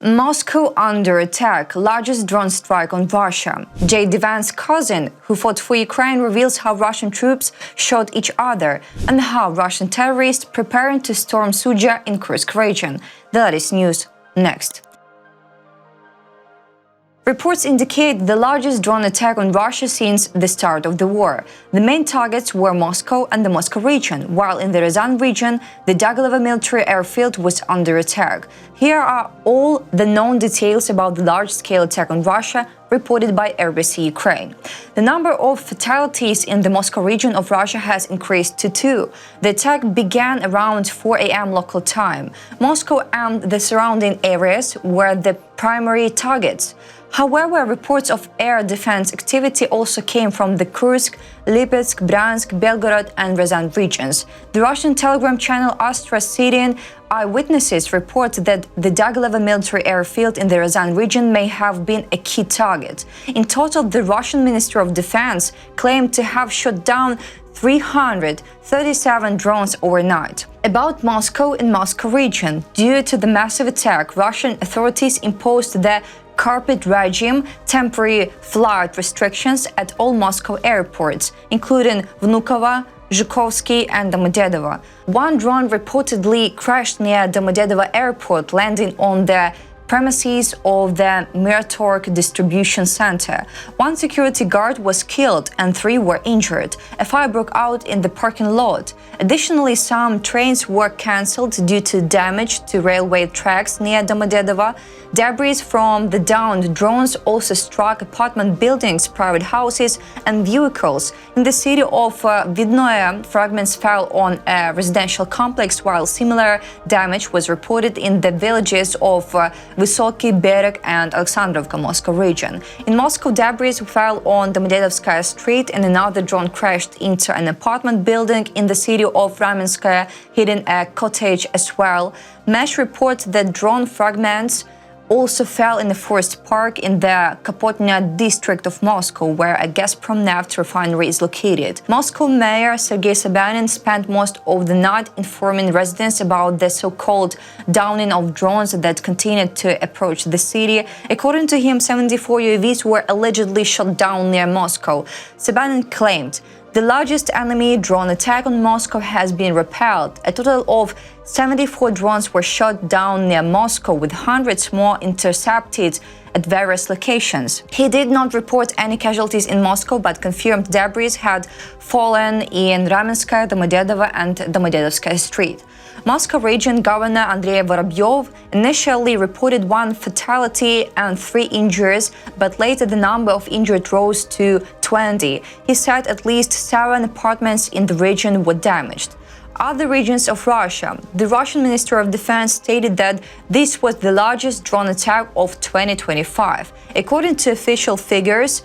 Moscow under attack, largest drone strike on Russia. JD Vance's cousin, who fought for Ukraine, reveals how Russian troops shot each other and how Russian terrorists preparing to storm Sudzha in Kursk region. The latest news next. Reports indicate the largest drone attack on Russia since the start of the war. The main targets were Moscow and the Moscow region, while in the Ryazan region, the Belgorod military airfield was under attack. Here are all the known details about the large-scale attack on Russia reported by RBC Ukraine. The number of fatalities in the Moscow region of Russia has increased to 2. The attack began around 4 a.m. local time. Moscow and the surrounding areas were the primary targets. However, reports of air defense activity also came from the Kursk, Lipetsk, Bryansk, Belgorod and Ryazan regions. The Russian Telegram channel Astra Syrian Eyewitnesses report that the Belgorod military airfield in the Ryazan region may have been a key target. In total, the Russian Ministry of Defense claimed to have shot down 337 drones overnight. About Moscow and Moscow region, due to the massive attack, Russian authorities imposed the carpet regime, temporary flight restrictions at all Moscow airports, including Vnukovo, Zhukovsky and Domodedovo. One drone reportedly crashed near Domodedovo airport, landing on the premises of the Miratorg distribution center. One security guard was killed and 3 were injured. A fire broke out in the parking lot. Additionally, some trains were cancelled due to damage to railway tracks near Domodedovo. Debris from the downed drones also struck apartment buildings, private houses and vehicles. In the city of Vidnoye, fragments fell on a residential complex, while similar damage was reported in the villages of Vysoky Bereg and Alexandrovka, Moscow region. In Moscow, debris fell on Domodedovskaya Street and another drone crashed into an apartment building in the city of Ramenskaya, hitting a cottage as well. Mesh reports that drone fragments also fell in the forest park in the Kapotnya district of Moscow, where a Gazprom neft refinery is located. Moscow Mayor Sergei Sobyanin spent most of the night informing residents about the so-called downing of drones that continued to approach the city. According to him, 74 UAVs were allegedly shot down near Moscow. Sobyanin claimed the largest enemy drone attack on Moscow has been repelled. A total of 74 drones were shot down near Moscow, with hundreds more intercepted at various locations. He did not report any casualties in Moscow, but confirmed debris had fallen in Ramenskaya, Domodedovo and Domodedovskaya Street. Moscow region Governor Andrei Vorobyov initially reported 1 fatality and 3 injuries, but later the number of injured rose to 20. He said at least 7 apartments in the region were damaged. Other regions of Russia. The Russian Ministry of Defense stated that this was the largest drone attack of 2025. According to official figures,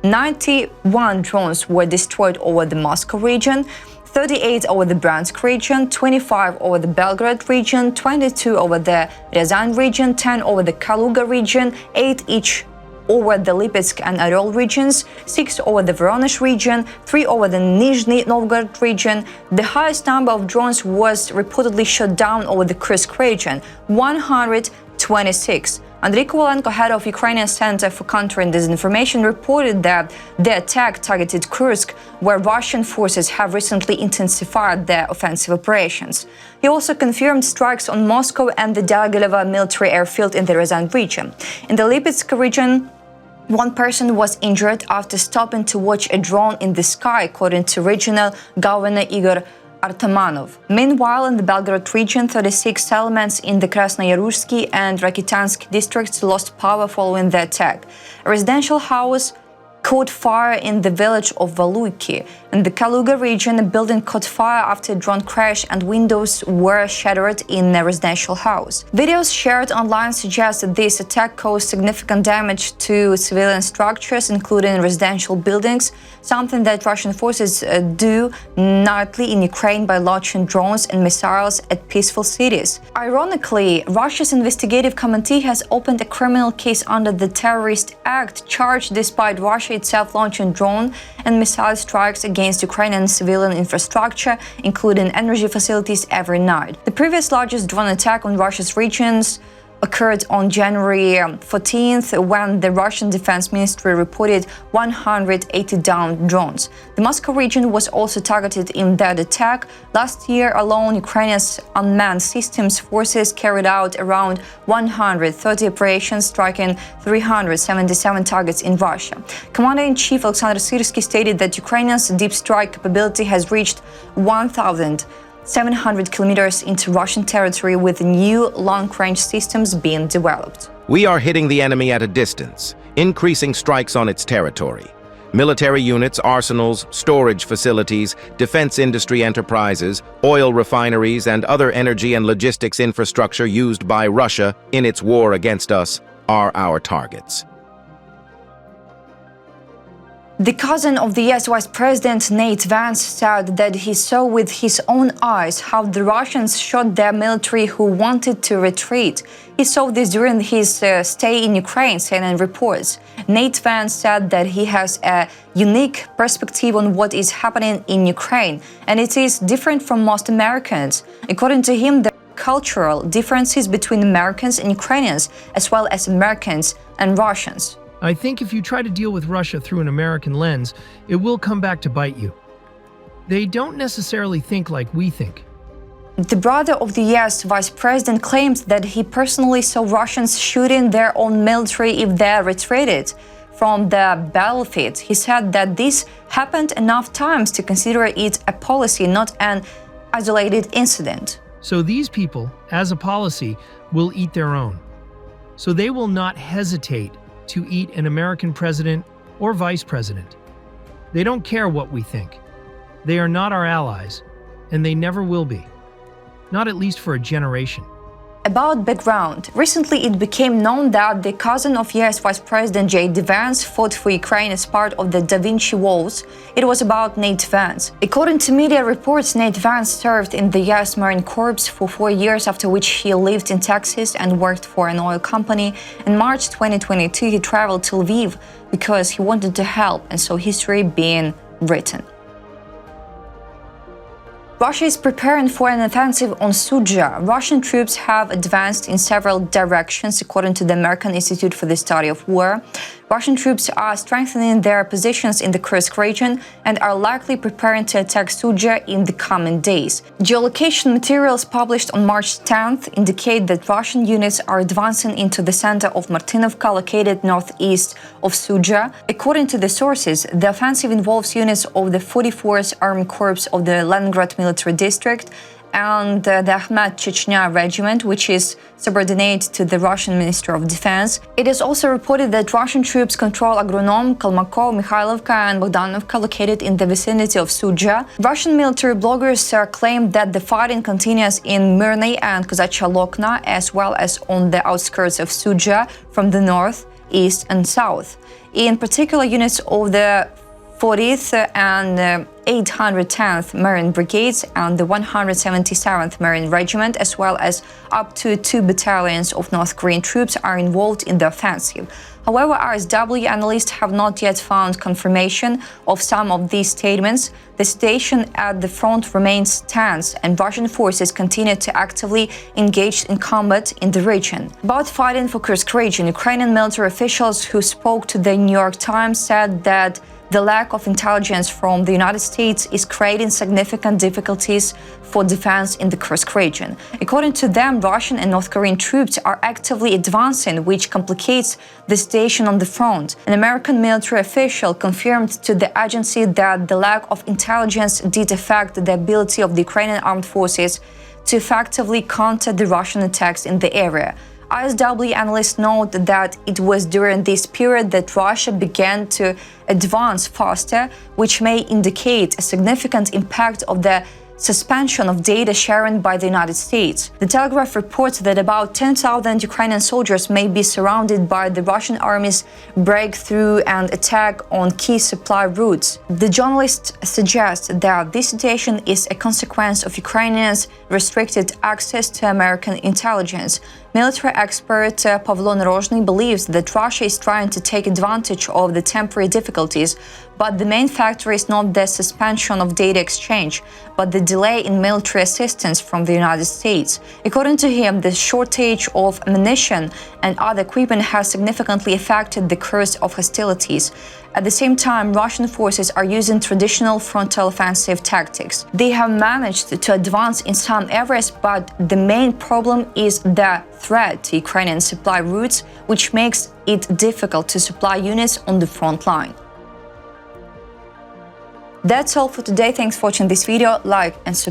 91 drones were destroyed over the Moscow region, 38 over the Bryansk region, 25 over the Belgorod region, 22 over the Ryazan region, 10 over the Kaluga region, 8 each over the Lipetsk and Oryol regions, 6 over the Voronezh region, 3 over the Nizhny Novgorod region. The highest number of drones was reportedly shot down over the Kursk region, 126. Andriy Kovalenko, head of Ukrainian Center for Counter and Disinformation, reported that the attack targeted Kursk, where Russian forces have recently intensified their offensive operations. He also confirmed strikes on Moscow and the Belgorod military airfield in the Ryazan region. In the Lipetsk region, 1 person was injured after stopping to watch a drone in the sky, according to regional governor Igor Artamanov. Meanwhile, in the Belgorod region, 36 settlements in the Krasnoyarushsky and Rakitansk districts lost power following the attack. A residential house caught fire in the village of Valuki. In the Kaluga region, a building caught fire after a drone crash and windows were shattered in a residential house. Videos shared online suggest that this attack caused significant damage to civilian structures, including residential buildings, something that Russian forces do nightly in Ukraine by launching drones and missiles at peaceful cities. Ironically, Russia's investigative committee has opened a criminal case under the Terrorist Act, charged despite Russia itself launching drone and missile strikes against Ukrainian civilian infrastructure, including energy facilities, every night. The previous largest drone attack on Russia's regions occurred on January 14th, when the Russian Defense Ministry reported 180 downed drones. The Moscow region was also targeted in that attack. Last year alone, Ukraine's unmanned systems forces carried out around 130 operations, striking 377 targets in Russia. Commander-in-Chief Alexander Syrsky stated that Ukraine's deep strike capability has reached 1,700 kilometers into Russian territory, with new long-range systems being developed. We are hitting the enemy at a distance, increasing strikes on its territory. Military units, arsenals, storage facilities, defense industry enterprises, oil refineries, and other energy and logistics infrastructure used by Russia in its war against us are our targets. The cousin of the US Vice President, JD Vance, said that he saw with his own eyes how the Russians shot their military who wanted to retreat. He saw this during his stay in Ukraine, CNN reports. JD Vance said that he has a unique perspective on what is happening in Ukraine, and it is different from most Americans. According to him, there are cultural differences between Americans and Ukrainians, as well as Americans and Russians. I think if you try to deal with Russia through an American lens, it will come back to bite you. They don't necessarily think like we think. The brother of the US Vice President claims that he personally saw Russians shooting their own military if they retreated from the battlefield. He said that this happened enough times to consider it a policy, not an isolated incident. So these people, as a policy, will eat their own. So they will not hesitate to eat an American president or vice president. They don't care what we think. They are not our allies, and they never will be. Not at least for a generation. About background, recently it became known that the cousin of US Vice President JD Vance fought for Ukraine as part of the Da Vinci Walls. It was about JD Vance. According to media reports, JD Vance served in the US Marine Corps for 4 years, after which he lived in Texas and worked for an oil company. In March 2022, he traveled to Lviv because he wanted to help and saw history being written. Russia is preparing for an offensive on Sudzha. Russian troops have advanced in several directions, according to the American Institute for the Study of War. Russian troops are strengthening their positions in the Kursk region and are likely preparing to attack Sudzha in the coming days. Geolocation materials published on March 10th indicate that Russian units are advancing into the center of Martinovka, located northeast of Sudzha. According to the sources, the offensive involves units of the 44th Army Corps of the Leningrad Military District and the Akhmat Chechnya Regiment, which is subordinate to the Russian Ministry of Defense. It is also reported that Russian troops control Agronom, Kalmako, Mikhailovka and Bogdanovka, located in the vicinity of Sudzha. Russian military bloggers claim that the fighting continues in Myrny and Kozachya Lokna, as well as on the outskirts of Sudzha from the north, east and south. In particular, units of the 40th and 810th Marine Brigades and the 177th Marine Regiment, as well as up to 2 battalions of North Korean troops, are involved in the offensive. However, RSW analysts have not yet found confirmation of some of these statements. The situation at the front remains tense, and Russian forces continue to actively engage in combat in the region. About fighting for Kursk region, Ukrainian military officials who spoke to the New York Times said that the lack of intelligence from the United States is creating significant difficulties for defense in the Kursk region. According to them, Russian and North Korean troops are actively advancing, which complicates the situation on the front. An American military official confirmed to the agency that the lack of intelligence did affect the ability of the Ukrainian armed forces to effectively counter the Russian attacks in the area. ISW analysts note that it was during this period that Russia began to advance faster, which may indicate a significant impact of the suspension of data sharing by the United States. The Telegraph reports that about 10,000 Ukrainian soldiers may be surrounded by the Russian army's breakthrough and attack on key supply routes. The journalist suggests that this situation is a consequence of Ukrainians' restricted access to American intelligence. Military expert Pavlo Narozhny believes that Russia is trying to take advantage of the temporary difficulties, but the main factor is not the suspension of data exchange, but the delay in military assistance from the United States. According to him, the shortage of ammunition and other equipment has significantly affected the course of hostilities. At the same time, Russian forces are using traditional frontal offensive tactics. They have managed to advance in some areas, but the main problem is the threat to Ukrainian supply routes, which makes it difficult to supply units on the front line. That's all for today. Thanks for watching this video. Like and subscribe.